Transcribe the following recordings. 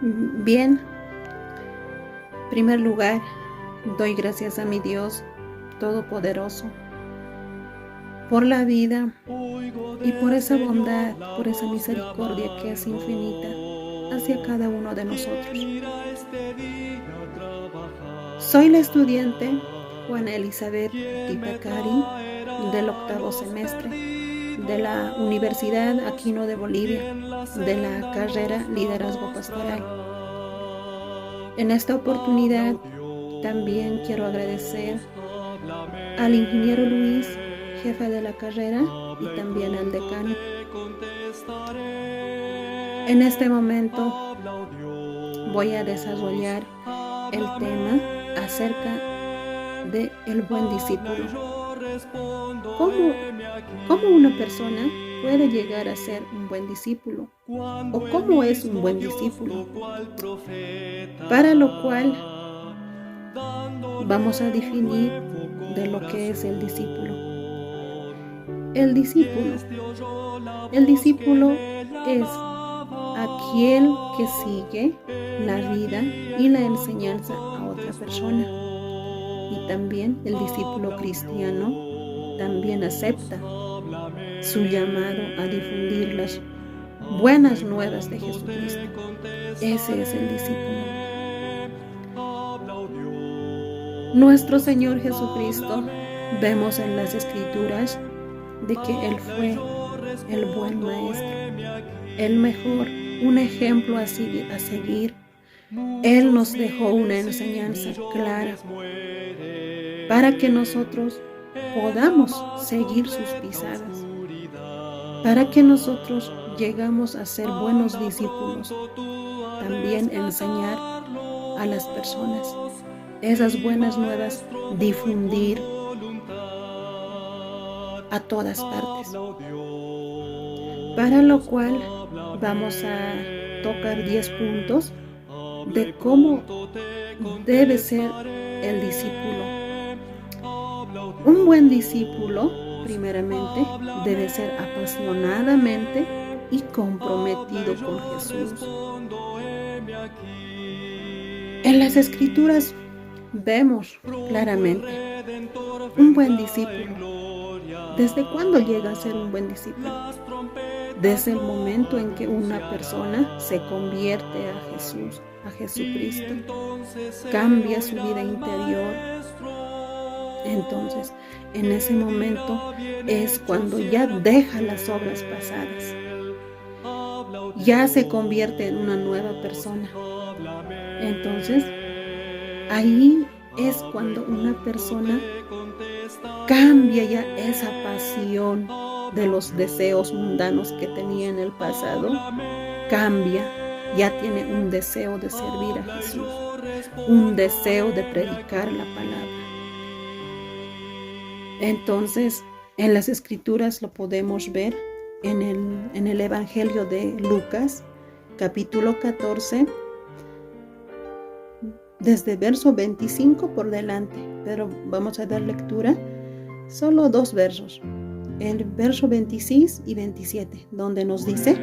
Bien, en primer lugar, doy gracias a mi Dios Todopoderoso por la vida y por esa bondad, por esa misericordia que es infinita hacia cada uno de nosotros. Soy la estudiante Juana Elizabeth Tipacari del 8º semestre de la Universidad Aquino de Bolivia, de la carrera Liderazgo Pastoral. En esta oportunidad también quiero agradecer al ingeniero Luis, jefe de la carrera, y también al decano. En este momento voy a desarrollar el tema acerca de el buen discípulo. ¿Cómo una persona puede llegar a ser un buen discípulo? ¿O cómo es un buen discípulo? Para lo cual vamos a definir de lo que es el discípulo. El discípulo es aquel que sigue la vida y la enseñanza a otra persona. Y también el discípulo cristiano también acepta su llamado a difundir las buenas nuevas de Jesucristo. Ese es el discípulo. Nuestro Señor Jesucristo, vemos en las Escrituras de que Él fue el buen maestro, el mejor, un ejemplo a seguir. Él nos dejó una enseñanza clara para que nosotros podamos seguir sus pisadas, para que nosotros llegamos a ser buenos discípulos, también enseñar a las personas esas buenas nuevas, difundir a todas partes. Para lo cual vamos a tocar 10 puntos de cómo debe ser el discípulo. Un buen discípulo, primeramente, debe ser apasionadamente y comprometido con Jesús. En las Escrituras vemos claramente un buen discípulo. ¿Desde cuándo llega a ser un buen discípulo? Desde el momento en que una persona se convierte a Jesús, a Jesucristo, cambia su vida interior. Entonces, en ese momento es cuando ya deja las obras pasadas, ya se convierte en una nueva persona. Entonces, ahí es cuando una persona cambia ya esa pasión de los deseos mundanos que tenía en el pasado, cambia, ya tiene un deseo de servir a Jesús, un deseo de predicar la palabra. Entonces, en las Escrituras lo podemos ver en el Evangelio de Lucas, capítulo 14, desde verso 25 por delante, pero vamos a dar lectura solo 2 versos, el verso 26 y 27, donde nos dice,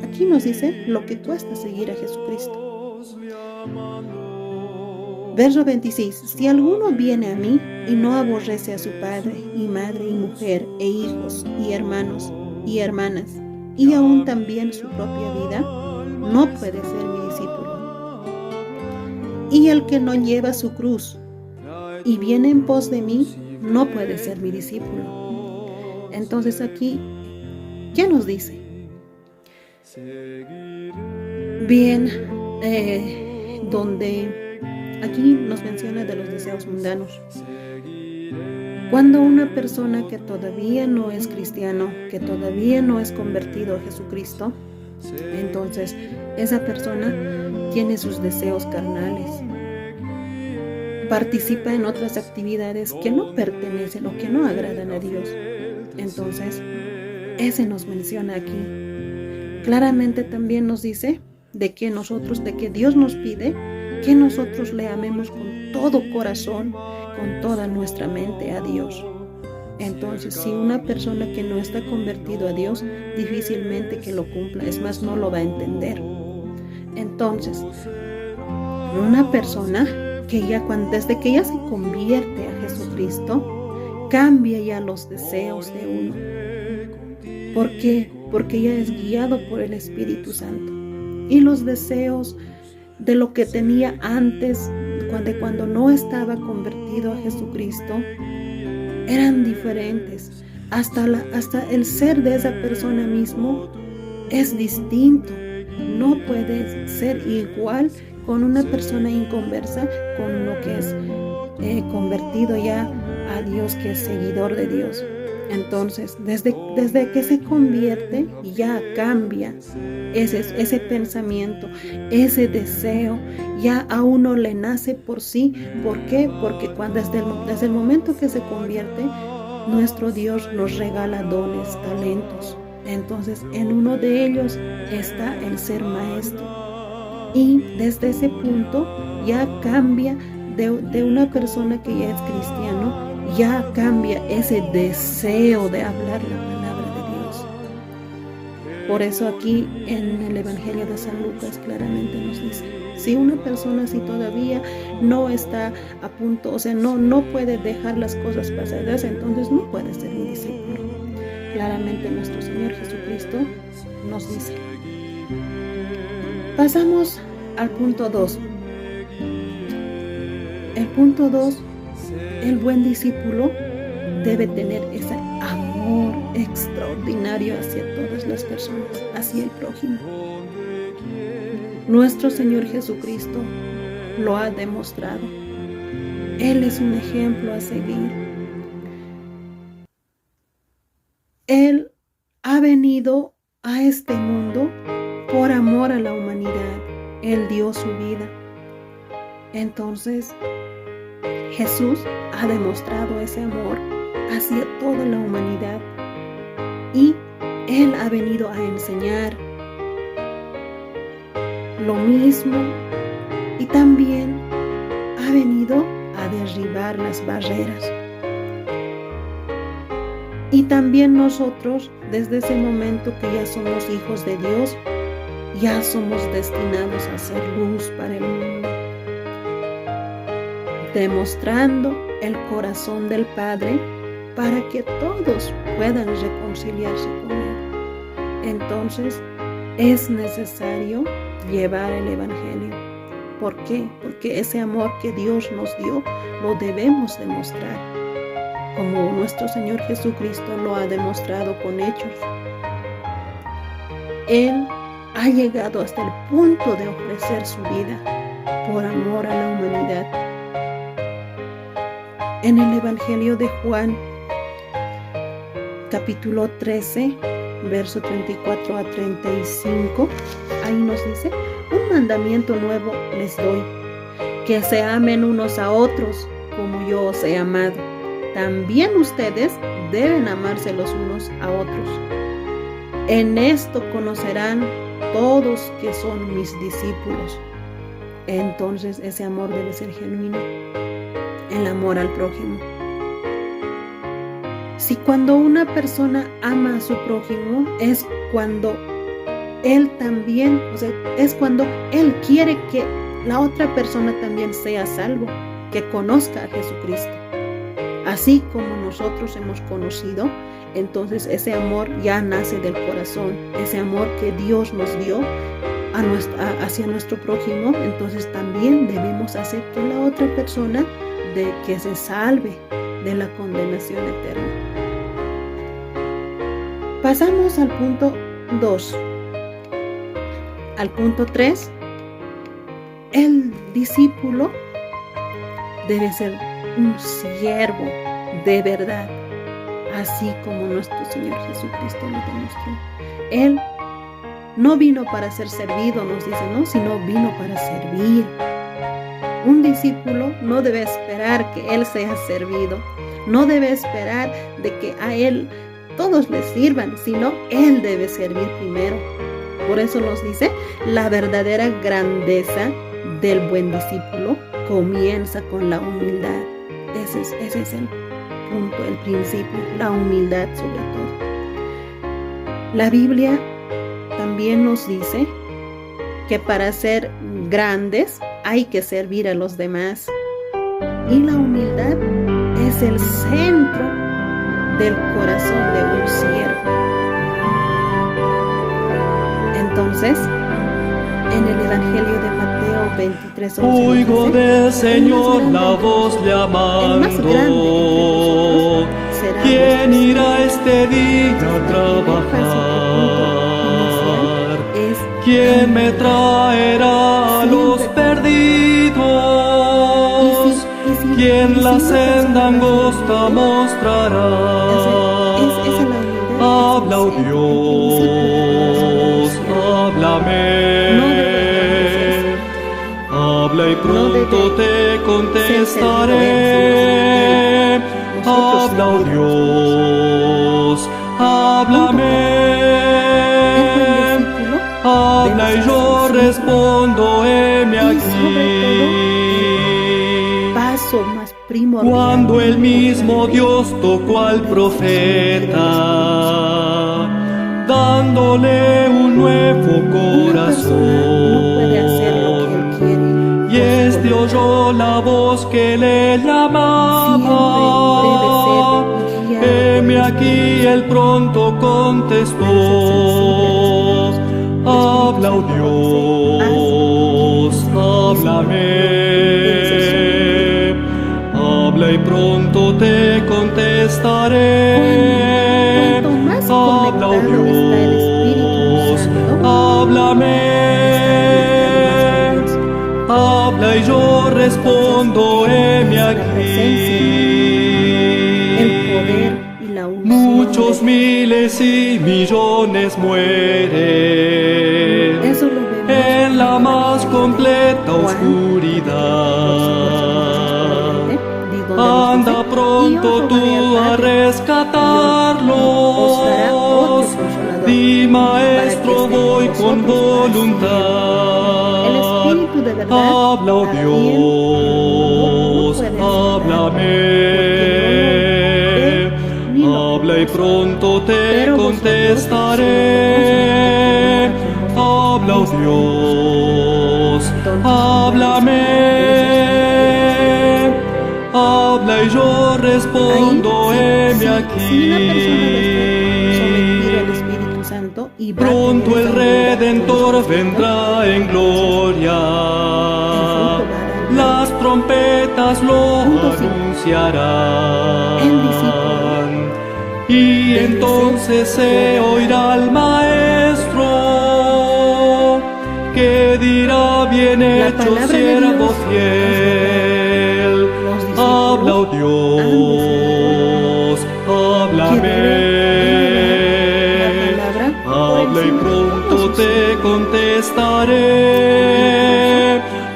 aquí nos dice lo que cuesta seguir a Jesucristo. Verso 26, si alguno viene a mí y no aborrece a su padre y madre y mujer e hijos y hermanos y hermanas y aún también su propia vida, no puede ser mi discípulo. Y el que no lleva su cruz y viene en pos de mí, no puede ser mi discípulo. Entonces aquí, ¿qué nos dice? Bien, donde aquí nos menciona de los deseos mundanos. Cuando una persona que todavía no es cristiano, que todavía no es convertido a Jesucristo, entonces esa persona tiene sus deseos carnales, participa en otras actividades que no pertenecen o que no agradan a Dios. Entonces, ese nos menciona aquí. Claramente también nos dice de que Dios nos pide que nosotros le amemos con todo corazón, con toda nuestra mente a Dios. Entonces, si una persona que no está convertido a Dios, difícilmente que lo cumpla, es más, no lo va a entender. Entonces, una persona que desde que ya se convierte a Jesucristo, cambia ya los deseos de uno. ¿Por qué? Porque ya es guiado por el Espíritu Santo. Y los deseos de lo que tenía antes, cuando no estaba convertido a Jesucristo, eran diferentes. Hasta el ser de esa persona mismo es distinto. No puede ser igual con una persona inconversa, con uno que es convertido ya a Dios, que es seguidor de Dios. Entonces, desde que se convierte, ya cambia ese pensamiento, ese deseo, ya a uno le nace por sí. ¿Por qué? Porque desde el momento que se convierte, nuestro Dios nos regala dones, talentos. Entonces, en uno de ellos está el ser maestro. Y desde ese punto ya cambia de una persona que ya es cristiano, ya cambia ese deseo de hablar la palabra de Dios. Por eso aquí en el Evangelio de San Lucas claramente nos dice, si una persona si todavía no está a punto, o sea, no puede dejar las cosas pasadas, entonces no puede ser mi discípulo. Claramente nuestro Señor Jesucristo nos dice. Pasamos al punto 2. El punto 2, el buen discípulo debe tener ese amor extraordinario hacia todas las personas, hacia el prójimo. Nuestro Señor Jesucristo lo ha demostrado. Él es un ejemplo a seguir. Él ha venido a este mundo por amor a la humanidad. Él dio su vida. Entonces, Jesús ha demostrado ese amor hacia toda la humanidad. Y Él ha venido a enseñar lo mismo, y también ha venido a derribar las barreras. Y también nosotros, desde ese momento que ya somos hijos de Dios, ya somos destinados a ser luz para el mundo, demostrando el corazón del Padre para que todos puedan reconciliarse con Él. Entonces, es necesario llevar el Evangelio. ¿Por qué? Porque ese amor que Dios nos dio, lo debemos demostrar, como nuestro Señor Jesucristo lo ha demostrado con hechos. Él ha llegado hasta el punto de ofrecer su vida por amor a la humanidad. En el Evangelio de Juan, capítulo 13, verso 34 a 35, ahí nos dice: un mandamiento nuevo les doy, que se amen unos a otros como yo os he amado. También ustedes deben amarse los unos a otros. En esto conocerán todos que son mis discípulos. Entonces ese amor debe ser genuino, el amor al prójimo. Si cuando una persona ama a su prójimo, es cuando él también, o sea, es cuando él quiere que la otra persona también sea salvo, que conozca a Jesucristo. Así como nosotros hemos conocido, entonces ese amor ya nace del corazón, ese amor que Dios nos dio hacia nuestro prójimo. Entonces también debemos hacer que la otra persona que se salve de la condenación eterna. Pasamos al punto 2. Al punto 3, el discípulo debe ser un siervo de verdad, así como nuestro Señor Jesucristo lo demostró. Él no vino para ser servido, nos dice, ¿no? Sino vino para servir. Un discípulo no debe esperar que él sea servido, no debe esperar de que a él todos le sirvan, sino él debe servir primero. Por eso nos dice, la verdadera grandeza del buen discípulo comienza con la humildad. Ese es el punto, el principio, la humildad sobre todo. La Biblia también nos dice que para ser grandes hay que servir a los demás. Y la humildad es el centro del corazón de un siervo. Entonces, en el Evangelio de Mateo 23, 11, oigo del Señor la voz llamando. ¿Quién irá este día a trabajar? ¿Quién me traerá a los perdidos? ¿Quién la senda angosta mostrará? Habla, oh Dios, háblame. Habla y pronto te contestaré. Habla, oh Dios, háblame. Habla y yo respondo, heme aquí. Paso más primordial. Cuando el mismo Dios tocó al profeta, dándole un nuevo corazón. Y este oyó la voz que le llamaba. Heme aquí, él pronto contestó. Habla, oh Dios, háblame. Habla y pronto te contestaré. Habla, oh Dios, háblame. Habla y yo respondo, heme aquí. Muchos miles y millones mueren en la más completa oscuridad. Anda pronto tú a rescatarlos. Di, maestro, voy con voluntad. Habla, oh Dios, háblame. Habla y pronto te contestaré. Habla, oh Dios, háblame. Habla y yo respondo, heme aquí. Pronto el Redentor vendrá en gloria. Las trompetas lo anunciarán. Y entonces se oirá al Maestro que dirá, bien hecho, siervo fiel. Habla, oh Dios, háblame. Habla y pronto te contestaré.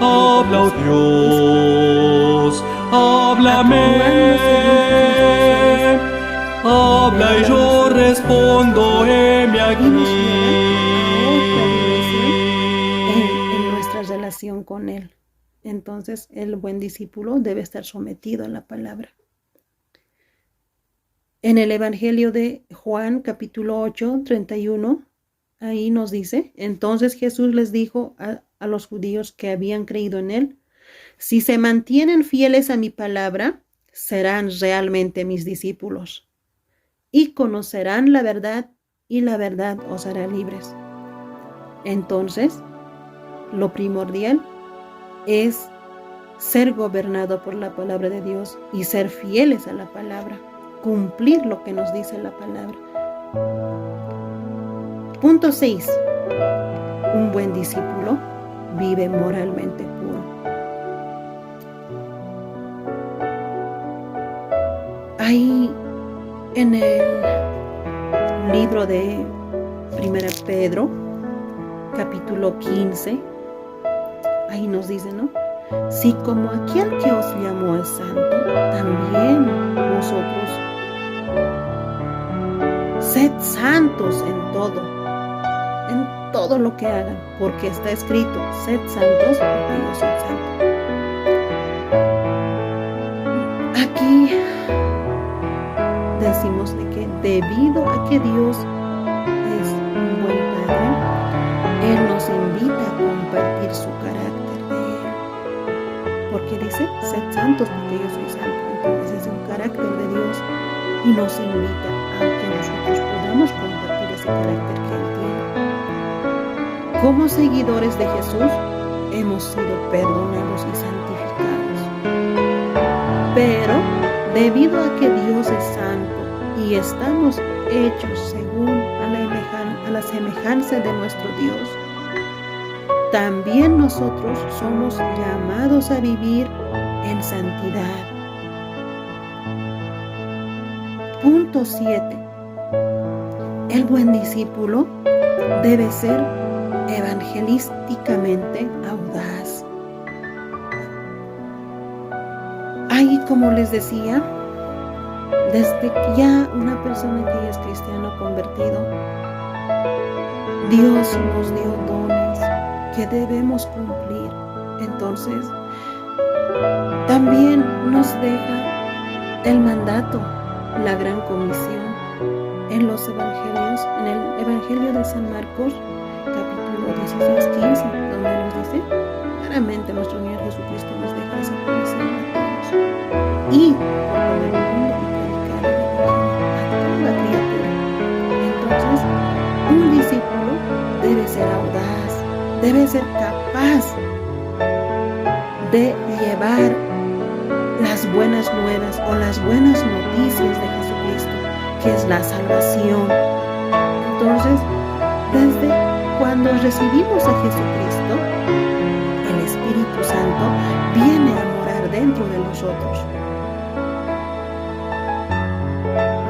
Habla, oh Dios, háblame. Habla y yo respondo, heme aquí. En nuestra relación con Él. Entonces, el buen discípulo debe estar sometido a la palabra. En el Evangelio de Juan, capítulo 8, 31, ahí nos dice: entonces Jesús les dijo a los judíos que habían creído en Él: si se mantienen fieles a mi palabra, serán realmente mis discípulos. Y conocerán la verdad, y la verdad os hará libres. Entonces, lo primordial es ser gobernado por la palabra de Dios y ser fieles a la palabra, cumplir lo que nos dice la palabra. Punto 6. Un buen discípulo vive moralmente puro. Ahí en el libro de 1 Pedro, capítulo 15, ahí nos dice, ¿no? Si como aquel que os llamó es santo, también vosotros sed santos en todo lo que hagan, porque está escrito: sed santos porque yo soy santo. Aquí decimos de que debido a que Dios es un buen Padre, Él nos invita a dice, sed santos porque yo soy santo. Entonces es un carácter de Dios y nos invita a que nosotros podamos compartir ese carácter que Él tiene. Como seguidores de Jesús, hemos sido perdonados y santificados. Pero debido a que Dios es santo y estamos hechos según a la semejanza de nuestro Dios, también nosotros somos llamados a vivir en santidad. Punto 7. El buen discípulo debe ser evangelísticamente audaz. Ahí, como les decía, desde que ya una persona que ya es cristiano convertido, Dios nos dio dones que debemos cumplir. Entonces, también nos deja el mandato, la gran comisión en los evangelios, en el Evangelio de San Marcos, capítulo 16-15, donde nos dice claramente nuestro Señor Jesucristo nos deja esa comisión a todos. Y por todo el mundo y predicar el Evangelio a toda criatura. Entonces, un discípulo debe ser audaz, debe ser capaz de llevar las buenas nuevas o las buenas noticias de Jesucristo, que es la salvación. Entonces, desde cuando recibimos a Jesucristo, el Espíritu Santo viene a morar dentro de nosotros.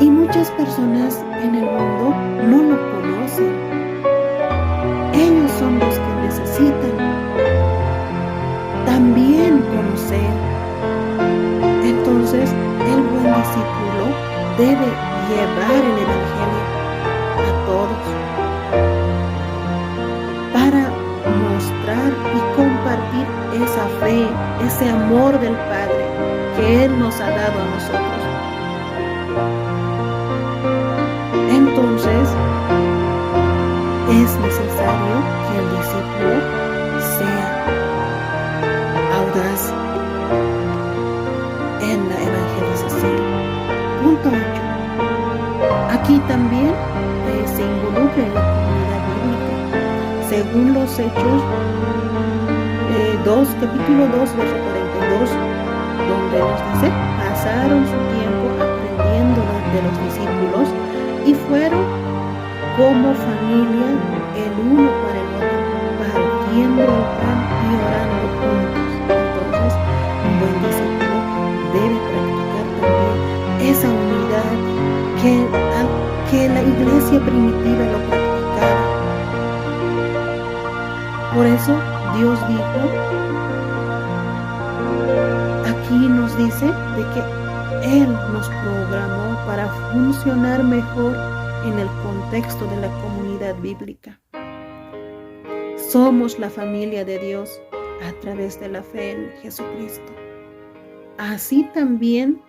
Y muchas personas en el mundo no lo conocen. Ellos son los que necesitan también conocer. Entonces, el buen discípulo debe llevar el Evangelio a todos para mostrar y compartir esa fe, ese amor del Padre que Él nos ha dado a nosotros. Entonces, es necesario que el discípulo sea audaz en la evangelización. Punto 8. Aquí también se involucra en la comunidad bíblica. Según los Hechos, capítulo 2, verso 42, donde nos dice, pasaron su tiempo aprendiendo de los discípulos y fueron como familia el uno para el otro, partiendo el pan y orando juntos. Entonces, un buen discípulo debe practicar también esa unidad que la iglesia primitiva lo practicaba. Por eso Dios dijo, aquí nos dice de que Él nos programó para funcionar mejor en el contexto de la comunidad bíblica. Somos la familia de Dios a través de la fe en Jesucristo. Así también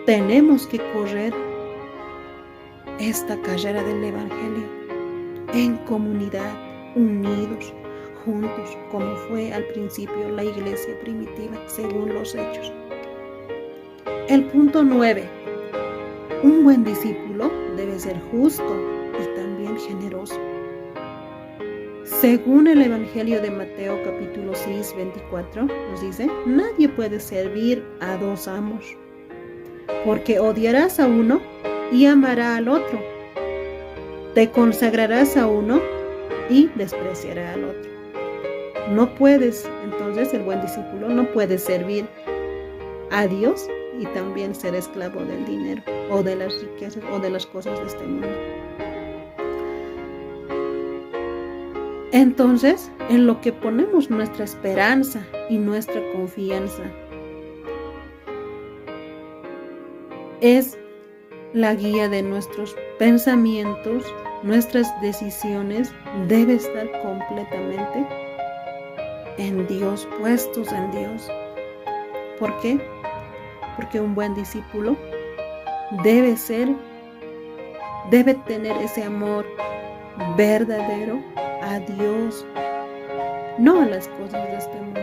tenemos que correr esta carrera del Evangelio en comunidad, unidos, juntos, como fue al principio la iglesia primitiva, según los Hechos. El punto 9. Un buen discípulo debe ser justo y también generoso. Según el Evangelio de Mateo capítulo 6, 24, nos dice, nadie puede servir a dos amos, porque odiarás a uno y amará al otro. Te consagrarás a uno y despreciará al otro. No puedes, entonces el buen discípulo no puede servir a Dios y también ser esclavo del dinero o de las riquezas o de las cosas de este mundo. Entonces, en lo que ponemos nuestra esperanza y nuestra confianza es la guía de nuestros pensamientos, nuestras decisiones debe estar completamente en Dios, puestos en Dios. ¿Por qué? Porque un buen discípulo debe tener ese amor verdadero a Dios, no a las cosas de este mundo.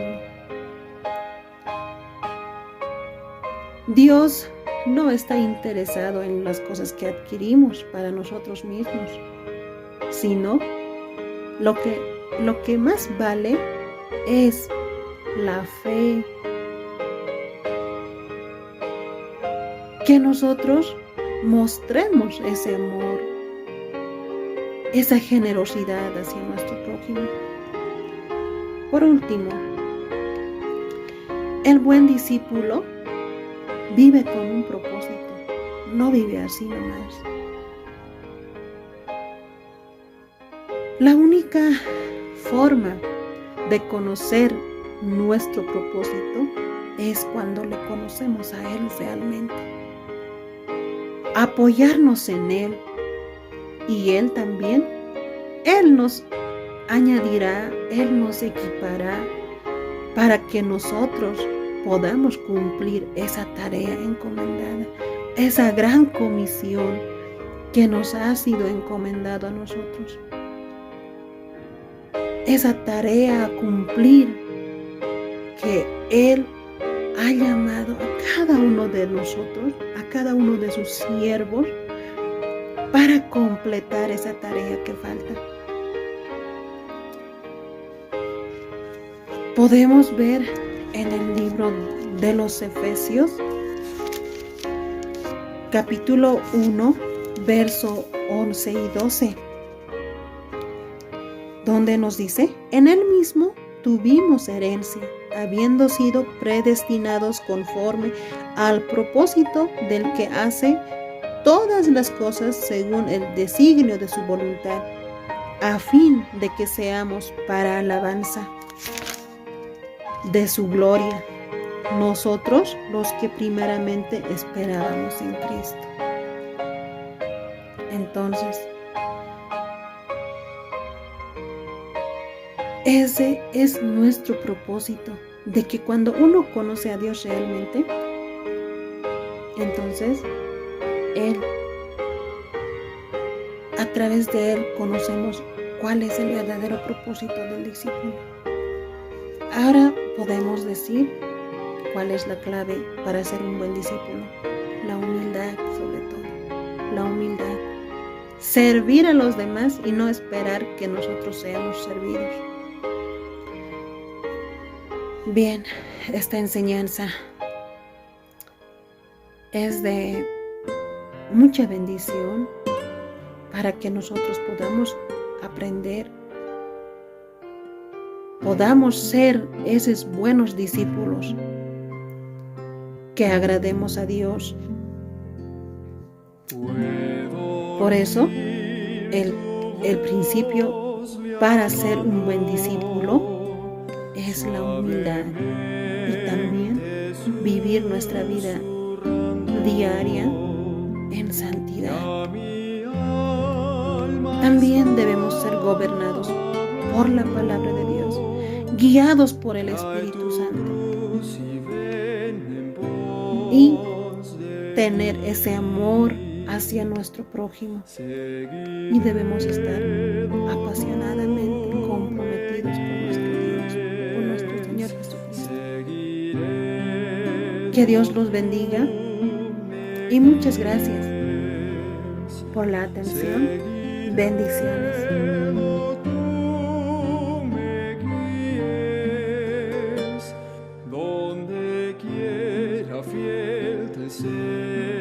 Dios no está interesado en las cosas que adquirimos para nosotros mismos, sino lo que más vale es la fe. Que nosotros mostremos ese amor, esa generosidad hacia nuestro prójimo. Por último, el buen discípulo vive con un propósito, no vive así nomás. La única forma de conocer nuestro propósito es cuando le conocemos a Él realmente. Apoyarnos en Él y Él también. Él nos añadirá, Él nos equipará para que nosotros podamos cumplir esa tarea encomendada, esa gran comisión que nos ha sido encomendado a nosotros. Esa tarea a cumplir que Él ha llamado a cada uno de nosotros, a cada uno de sus siervos, para completar esa tarea que falta. Podemos ver en el libro de los Efesios, capítulo 1, verso 11 y 12, donde nos dice: en él mismo tuvimos herencia, habiendo sido predestinados conforme al propósito del que hace todas las cosas según el designio de su voluntad, a fin de que seamos para alabanza de su gloria, nosotros los que primeramente esperábamos en Cristo. Entonces, ese es nuestro propósito, de que cuando uno conoce a Dios realmente, entonces a través de Él conocemos cuál es el verdadero propósito del discípulo. Ahora podemos decir cuál es la clave para ser un buen discípulo. La humildad, sobre todo. La humildad. Servir a los demás y no esperar que nosotros seamos servidos. Bien, esta enseñanza es de mucha bendición para que nosotros podamos aprender, podamos ser esos buenos discípulos que agrademos a Dios. Por eso, el principio para ser un buen discípulo es la humildad y también vivir nuestra vida diaria en santidad. También debemos ser gobernados por la palabra de Dios, guiados por el Espíritu Santo y tener ese amor hacia nuestro prójimo. Y debemos estar apasionadamente comprometidos con nuestro Dios, con nuestro Señor Jesucristo. Que Dios los bendiga y muchas gracias por la atención. Bendiciones. Donde quiera fiel te seré.